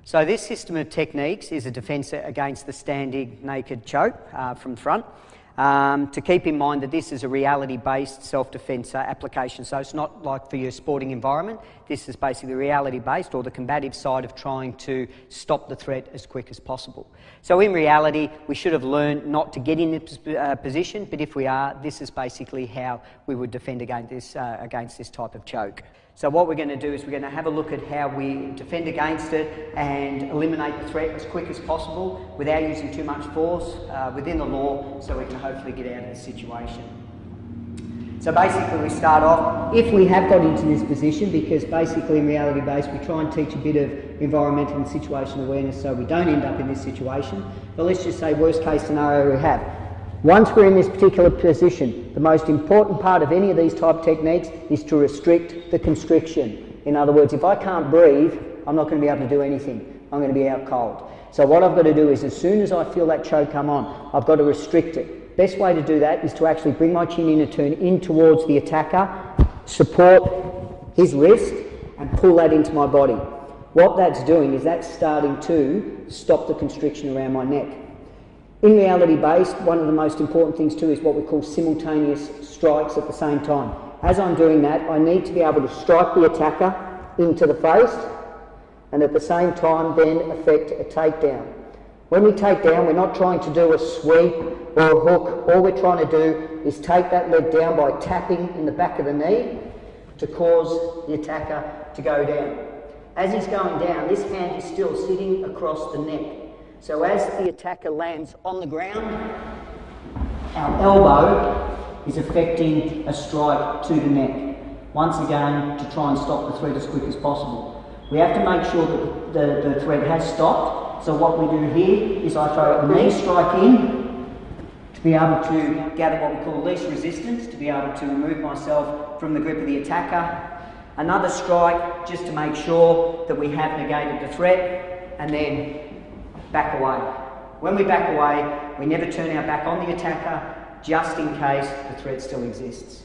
So this system of techniques is a defence against the standing naked choke from front. To keep in mind that this is a reality-based self-defence application, so it's not like for your sporting environment. This is basically reality-based, or the combative side of trying to stop the threat as quick as possible. So in reality, we should have learned not to get in this position, but if we are, this is basically how we would defend against this type of choke. So what we're going to do is we're going to have a look at how we defend against it and eliminate the threat as quick as possible without using too much force within the law, so we can hopefully get out of this situation. So basically we start off, if we have got into this position, because basically in reality based we try and teach a bit of environmental and situational awareness so we don't end up in this situation, but let's just say worst case scenario we have. Once we're in this particular position, the most important part of any of these type techniques is to restrict the constriction. In other words, if I can't breathe, I'm not going to be able to do anything. I'm going to be out cold. So what I've got to do is, as soon as I feel that choke come on, I've got to restrict it. Best way to do that is to actually bring my chin in and turn in towards the attacker, support his wrist and pull that into my body. What that's doing is that's starting to stop the constriction around my neck. In reality based, one of the most important things too is what we call simultaneous strikes at the same time. As I'm doing that, I need to be able to strike the attacker into the face and at the same time then effect a takedown. When we take down, we're not trying to do a sweep or a hook. All we're trying to do is take that leg down by tapping in the back of the knee to cause the attacker to go down. As he's going down, this hand is still sitting across the neck. So as the attacker lands on the ground, our elbow is affecting a strike to the neck. Once again, to try and stop the threat as quick as possible. We have to make sure that the threat has stopped. So what we do here is I throw a knee strike in to be able to gather what we call least resistance, to be able to remove myself from the grip of the attacker. Another strike just to make sure that we have negated the threat, and then back away. When we back away, we never turn our back on the attacker, just in case the threat still exists.